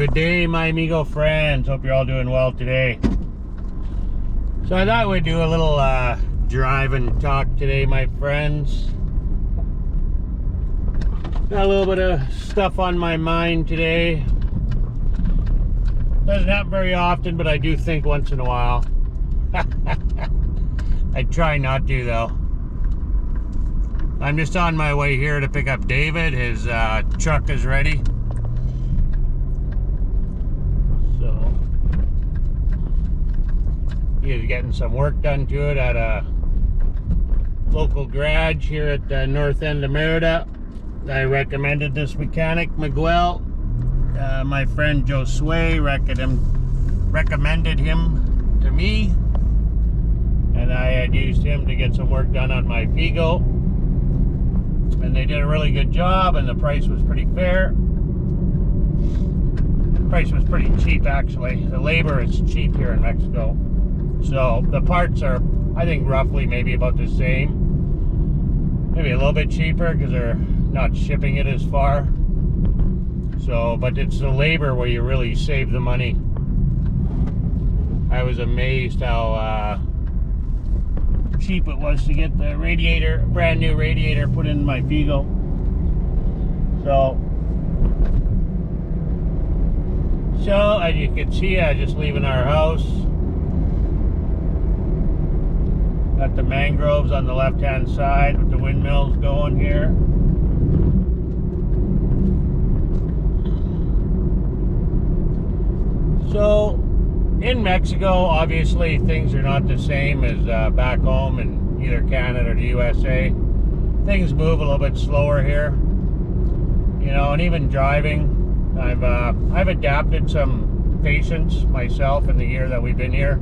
Good day, my amigo friends. Hope you're all doing well today. So I thought we'd do a little drive and talk today, my friends. Got a little bit of stuff on my mind today. Doesn't happen very often, but I do think once in a while. I try not to, though. I'm just on my way here to pick up David. His truck is ready. So he is getting some work done to it at a local garage here at the north end of Merida. I recommended this mechanic, Miguel. My friend Josue recommended him to me, and I had used him to get some work done on my Figo, and they did a really good job, and the price was pretty fair. The price was pretty cheap, actually. The labor is cheap here in Mexico, so the parts are, I think, roughly maybe about the same, maybe a little bit cheaper because they're not shipping it as far. So, but it's the labor where you really save the money. I was amazed how cheap it was to get the radiator, brand new radiator, put in my Figo. So as you can see, I just leaving our house. Got the mangroves on the left-hand side with the windmills going here. So, in Mexico, obviously, things are not the same as back home in either Canada or the USA. Things move a little bit slower here, you know, and even driving, I've adapted some patience myself in the year that we've been here.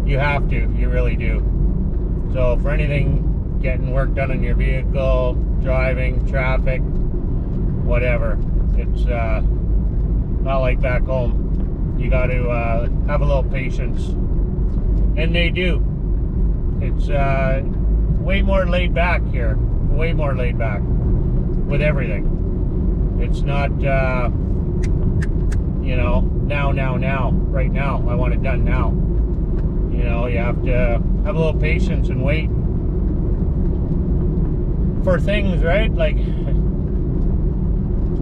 You have to, you really do. So, for anything, getting work done on your vehicle, driving, traffic, whatever, it's not like back home. You got to have a little patience, and they do. It's way more laid back here, way more laid back with everything. It's not, you know, now, right now. I want it done now. You know, you have to have a little patience and wait for things, right? Like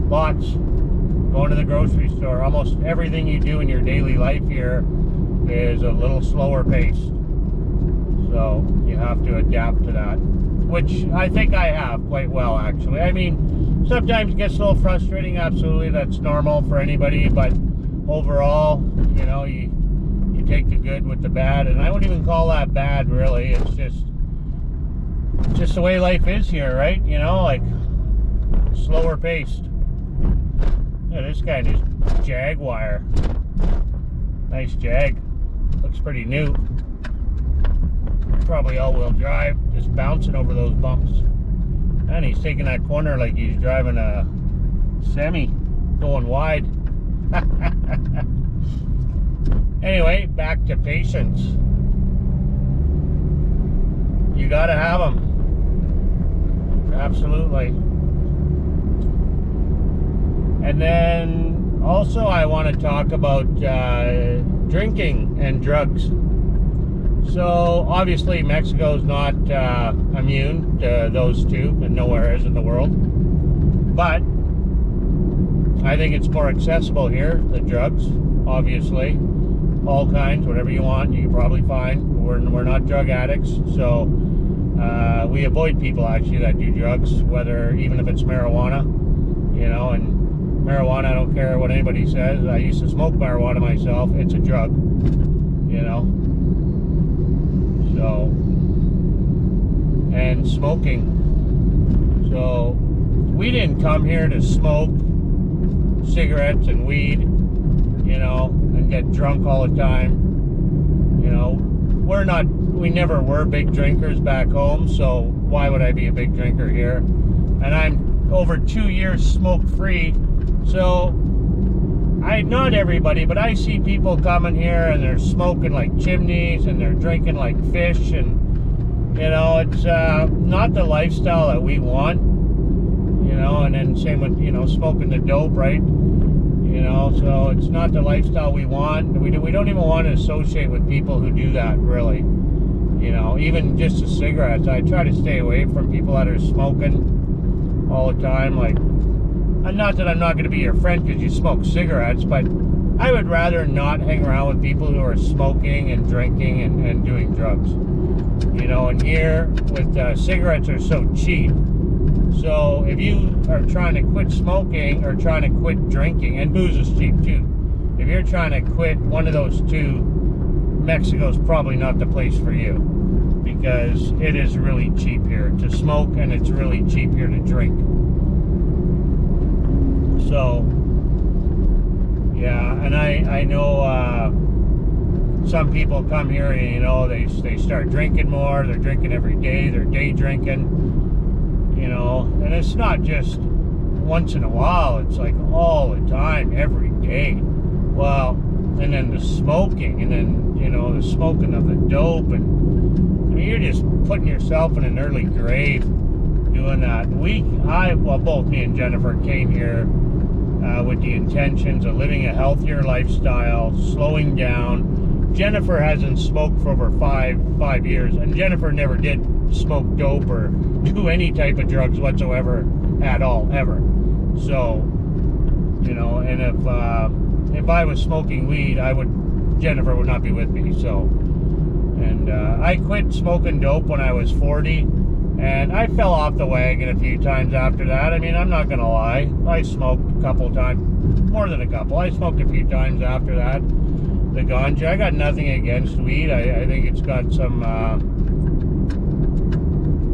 lots. Going to the grocery store, almost everything you do in your daily life here is a little slower paced. So you have to adapt to that, which I think I have quite well, actually. I mean, sometimes it gets a little frustrating, absolutely, that's normal for anybody, but overall, you know, you take the good with the bad, and I wouldn't even call that bad, really. It's just the way life is here, right? You know, like slower paced. Yeah, this guy is Jaguar. Nice Jag. Looks pretty new. Probably all-wheel drive, just bouncing over those bumps. And he's taking that corner like he's driving a semi, going wide. Anyway, back to patience. You gotta have them. Absolutely. And then also I want to talk about drinking and drugs. So obviously Mexico's not immune to those two, and nowhere is in the world. But I think it's more accessible here, the drugs, obviously. All kinds, whatever you want, you can probably find. We're not drug addicts, so we avoid people actually that do drugs, whether even if it's marijuana, you know, and marijuana, I don't care what anybody says. I used to smoke marijuana myself. It's a drug, you know. So, and smoking. So, we didn't come here to smoke cigarettes and weed, you know, and get drunk all the time. You know, we never were big drinkers back home, so why would I be a big drinker here? And I'm over 2 years smoke-free. So, not everybody, but I see people coming here and they're smoking like chimneys and they're drinking like fish, and, you know, it's not the lifestyle that we want, you know, and then same with, you know, smoking the dope, right? You You know, so it's not the lifestyle we want. We don't even want to associate with people who do that, really. You know, even just the cigarettes. I try to stay away from people that are smoking all the time. Like, not that I'm not going to be your friend because you smoke cigarettes, but I would rather not hang around with people who are smoking and drinking and doing drugs. You know, and here with cigarettes are so cheap. So if you are trying to quit smoking or trying to quit drinking, and booze is cheap too. If you're trying to quit one of those two, Mexico's probably not the place for you, because it is really cheap here to smoke and it's really cheap here to drink. So yeah, and I know some people come here and, you know, they start drinking more. They're drinking every day. They're day drinking, you know, and it's not just once in a while. It's like all the time, every day. Well, and then the smoking, and then, you know, the smoking of the dope, and I mean, you're just putting yourself in an early grave doing that. Well, both me and Jennifer came here with the intentions of living a healthier lifestyle, slowing down. Jennifer hasn't smoked for over five years, and Jennifer never did smoke dope or do any type of drugs whatsoever at all, ever. So, you know, and if I was smoking weed, Jennifer would not be with me. So, and I quit smoking dope when I was 40, and I fell off the wagon a few times after that. I mean, I'm not gonna lie, I smoked a couple times, more than a couple. I smoked a few times after that. The ganja, I got nothing against weed. I think it's got some,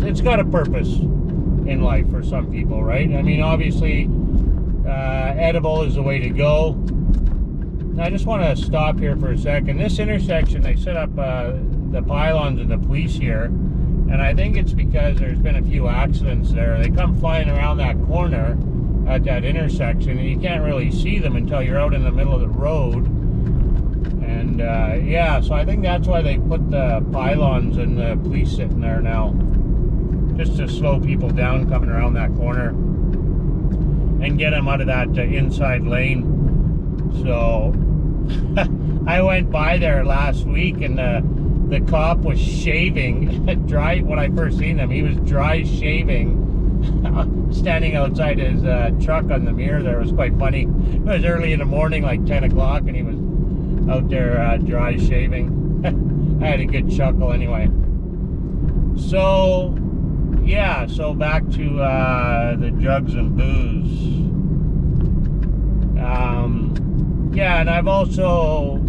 it's got a purpose in life for some people, right? I mean, obviously, edible is the way to go. I just want to stop here for a second. This intersection, they set up the pylons and the police here, and I think it's because there's been a few accidents there. They come flying around that corner at that intersection, and you can't really see them until you're out in the middle of the road. And yeah, so I think that's why they put the pylons and the police sitting there now, just to slow people down coming around that corner and get them out of that inside lane. So I went by there last week, and the cop was shaving when I first seen him. He was dry shaving standing outside his truck on the mirror there. It was quite funny. It was early in the morning, like 10 o'clock, and he was out there dry shaving. I had a good chuckle anyway. So yeah, so back to the drugs and booze. Yeah, and I've also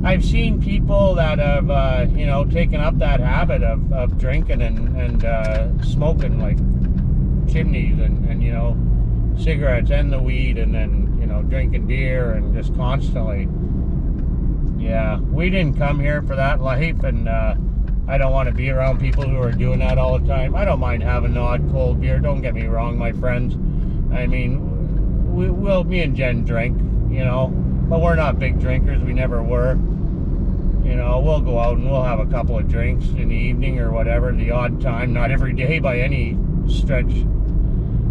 I've seen people that have you know, taken up that habit of drinking and smoking, like chimneys and you know, cigarettes and the weed, and then, you know, drinking beer and just constantly. Yeah, we didn't come here for that life, and I don't want to be around people who are doing that all the time. I don't mind having an odd cold beer, don't get me wrong, my friends. I mean, me and Jen drink, you know, but we're not big drinkers. We never were. You know, we'll go out and we'll have a couple of drinks in the evening or whatever, the odd time. Not every day by any stretch,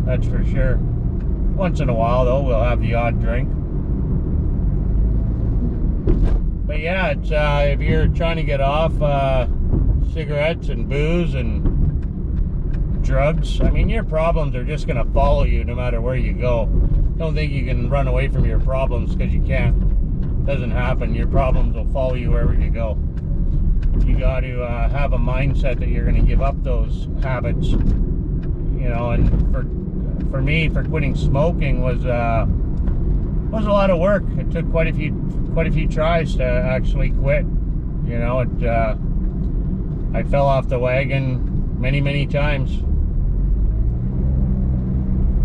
that's for sure. Once in a while, though, we'll have the odd drink. But yeah, it's, if you're trying to get off cigarettes and booze and drugs, I mean, your problems are just going to follow you no matter where you go. Don't think you can run away from your problems, because you can't. It doesn't happen. Your problems will follow you wherever you go. You got to have a mindset that you're going to give up those habits. You know, and for me, for quitting smoking was a lot of work. It took quite a few tries to actually quit. You know, I fell off the wagon many times.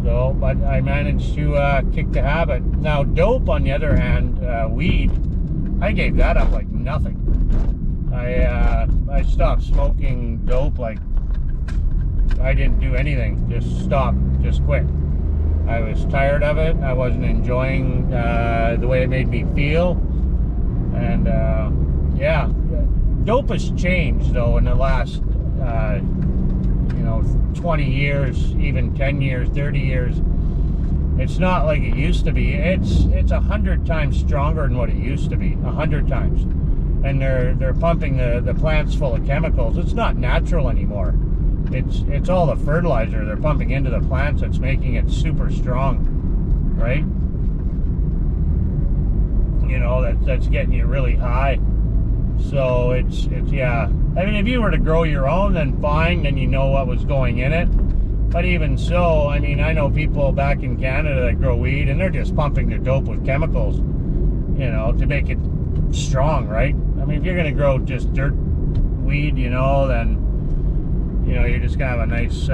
So, but I managed to kick the habit. Now, dope, on the other hand, weed, I gave that up like nothing. I stopped smoking dope like I didn't do anything. Just stopped, just quit. I was tired of it. I wasn't enjoying the way it made me feel. And yeah, dope has changed though in the last, you know, 20 years, even 10 years, 30 years, it's not like it used to be. It's 100 times stronger than what it used to be, 100 times. And they're pumping the plants full of chemicals. It's not natural anymore. It's all the fertilizer they're pumping into the plants that's making it super strong, right? You know, that's getting you really high. So it's yeah. I mean, if you were to grow your own, then fine, then you know what was going in it. But even so, I mean, I know people back in Canada that grow weed, and they're just pumping their dope with chemicals, you know, to make it strong, right? I mean, if you're gonna grow just dirt weed, you know, then, you know, you're just gonna have a nice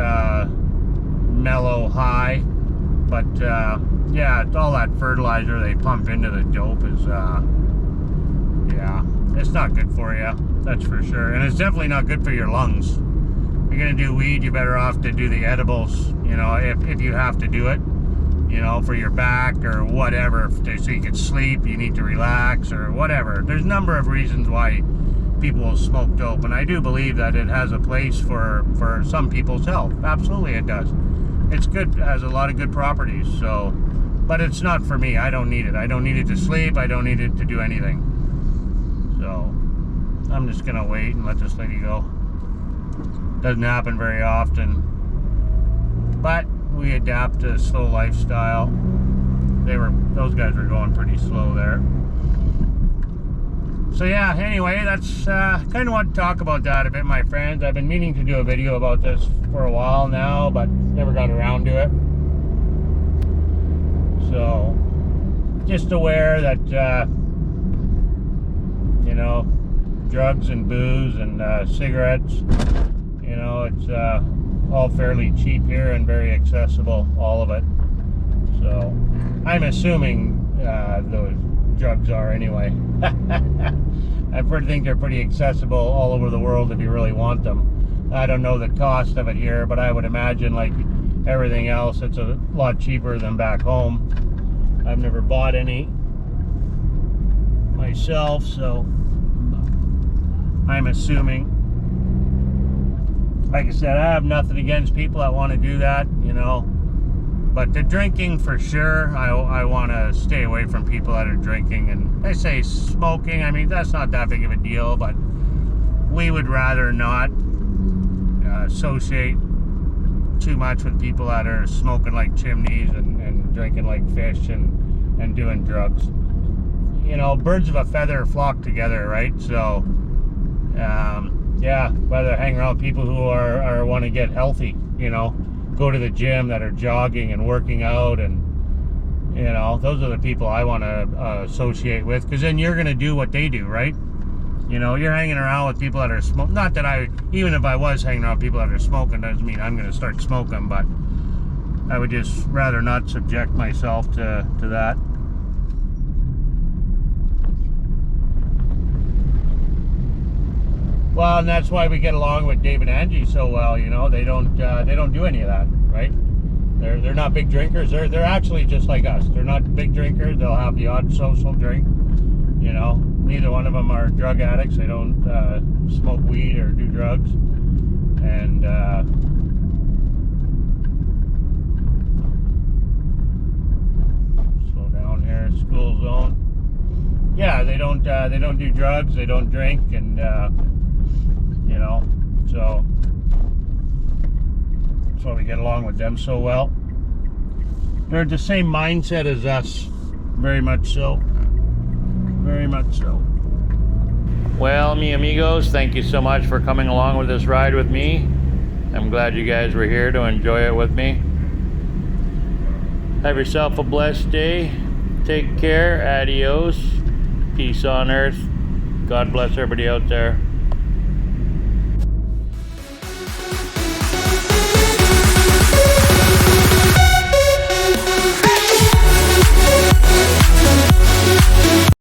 mellow high. But yeah, all that fertilizer they pump into the dope is yeah, it's not good for you, that's for sure. And it's definitely not good for your lungs. If you're gonna do weed, you're better off to do the edibles, you know, if you have to do it, you know, for your back or whatever, so you can sleep, you need to relax or whatever. There's a number of reasons why people will smoke dope, and I do believe that it has a place for some people's health. Absolutely it does. It's good, has a lot of good properties, so, but it's not for me. I don't need it. I don't need it to sleep. I don't need it to do anything. So I'm just gonna wait and let this lady go. Doesn't happen very often, but we adapt to a slow lifestyle. Those guys were going pretty slow there. So yeah, anyway, that's kind of want to talk about that a bit, my friends. I've been meaning to do a video about this for a while now, but never got around to it. So just aware that you know, drugs and booze and cigarettes, you know, it's all fairly cheap here and very accessible, all of it. So I'm assuming those drugs are anyway. I think they're pretty accessible all over the world if you really want them. I don't know the cost of it here, but I would imagine, like everything else, it's a lot cheaper than back home. I've never bought any myself, so I'm assuming. Like I said, I have nothing against people that want to do that, you know, but the drinking, for sure, I want to stay away from people that are drinking. And they say smoking, I mean, that's not that big of a deal, but we would rather not associate too much with people that are smoking like chimneys and drinking like fish and doing drugs. You know, birds of a feather flock together, right? So yeah, rather hang around people who are want to get healthy, you know, go to the gym, that are jogging and working out, and, you know, those are the people I want to associate with, because then you're going to do what they do, right? You know, you're hanging around with people that are smoking. Not that even if I was hanging around people that are smoking, doesn't mean I'm going to start smoking, but I would just rather not subject myself to that. Well, and that's why we get along with Dave and Angie so well. You know, they don't do any of that, right? They're not big drinkers. They're actually just like us. They're not big drinkers. They'll have the odd social drink. You know, neither one of them are drug addicts. They don't smoke weed or do drugs. And slow down here, school zone. Yeah, they don't do drugs. They don't drink, and you know, so that's why we get along with them so well. They're the same mindset as us, very much so. Very much so. Well, mi amigos, thank you so much for coming along with this ride with me. I'm glad you guys were here to enjoy it with me. Have yourself a blessed day. Take care. Adios. Peace on earth. God bless everybody out there.